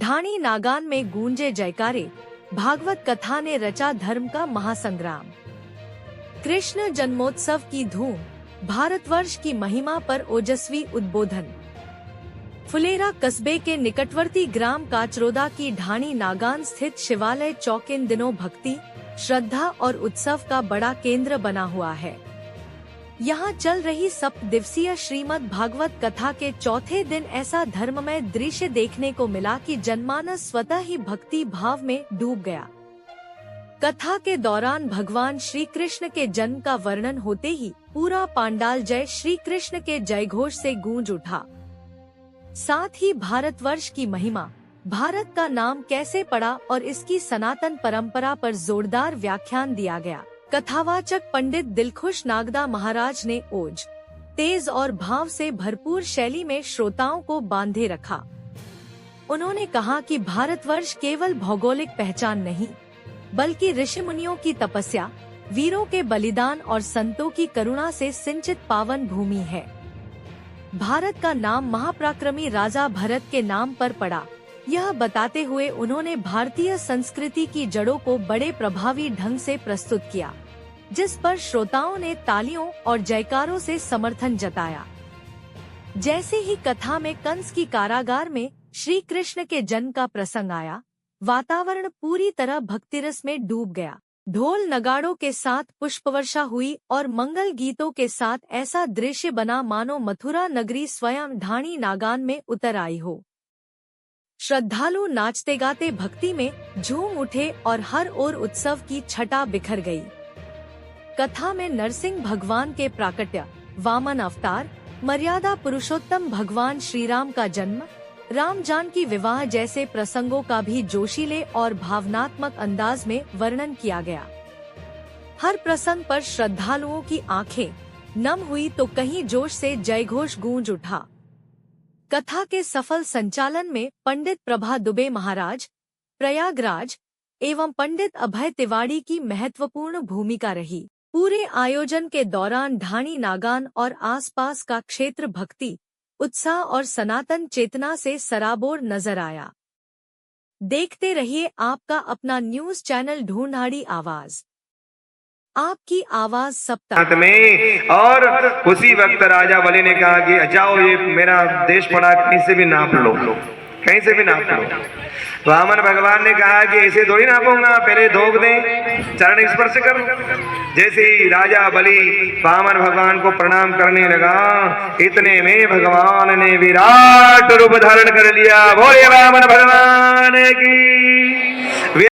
ढाणी नागान में गूंजे जयकारे, भागवत कथा ने रचा धर्म का महासंग्राम। कृष्ण जन्मोत्सव की धूम, भारतवर्ष की महिमा पर ओजस्वी उद्बोधन। फुलेरा कस्बे के निकटवर्ती ग्राम काचरोदा की ढाणी नागान स्थित शिवालय चौक इन दिनों भक्ति, श्रद्धा और उत्सव का बड़ा केंद्र बना हुआ है। यहाँ चल रही सप्त दिवसीय श्रीमद् भागवत कथा के चौथे दिन ऐसा धर्ममय दृश्य देखने को मिला कि जनमानस स्वतः ही भक्ति भाव में डूब गया। कथा के दौरान भगवान श्री कृष्ण के जन्म का वर्णन होते ही पूरा पांडाल जय श्री कृष्ण के जयघोष से गूंज उठा। साथ ही भारतवर्ष की महिमा, भारत का नाम कैसे पड़ा और इसकी सनातन परंपरा पर जोरदार व्याख्यान दिया गया। कथावाचक पंडित दिलखुश नागदा महाराज ने ओज, तेज और भाव से भरपूर शैली में श्रोताओं को बांधे रखा। उन्होंने कहा कि भारतवर्ष केवल भौगोलिक पहचान नहीं, बल्कि ऋषि मुनियों की तपस्या, वीरों के बलिदान और संतों की करुणा से सिंचित पावन भूमि है। भारत का नाम महापराक्रमी राजा भरत के नाम पर पड़ा, यह बताते हुए उन्होंने भारतीय संस्कृति की जड़ों को बड़े प्रभावी ढंग से प्रस्तुत किया, जिस पर श्रोताओं ने तालियों और जयकारों से समर्थन जताया। जैसे ही कथा में कंस की कारागार में श्री कृष्ण के जन्म का प्रसंग आया, वातावरण पूरी तरह भक्तिरस में डूब गया। ढोल नगाड़ों के साथ पुष्पवर्षा हुई और मंगल गीतों के साथ ऐसा दृश्य बना मानो मथुरा नगरी स्वयं ढाणी नागान में उतर आई हो। श्रद्धालु नाचते गाते भक्ति में झूम उठे और हर ओर उत्सव की छटा बिखर गई। कथा में नरसिंह भगवान के प्राकट्य, वामन अवतार, मर्यादा पुरुषोत्तम भगवान श्रीराम का जन्म, राम जानकी विवाह जैसे प्रसंगों का भी जोशीले और भावनात्मक अंदाज में वर्णन किया गया। हर प्रसंग पर श्रद्धालुओं की आंखें नम हुई तो कहीं जोश से जयघोष गूंज उठा। कथा के सफल संचालन में पंडित प्रभा दुबे महाराज, प्रयागराज एवं पंडित अभय तिवाड़ी की महत्वपूर्ण भूमिका रही। पूरे आयोजन के दौरान ढाणी नागान और आसपास का क्षेत्र भक्ति, उत्साह और सनातन चेतना से सराबोर नजर आया। देखते रहिए आपका अपना न्यूज चैनल ढूंढाड़ी आवाज, आपकी आवाज सप्ताह में। और उसी वक्त राजा बलि ने कहा कि जाओ ये मेरा देश पड़ा, कहीं से भी नाप लो, कहीं से भी नाप लो। वामन भगवान ने कहा कि ऐसे थोड़ी नापूंगा, पहले धोख दें, चरण स्पर्श कर। जैसे ही राजा बलि वामन भगवान को प्रणाम करने लगा, इतने में भगवान ने विराट रूप धारण कर लिया। बोले वामन भगवान की।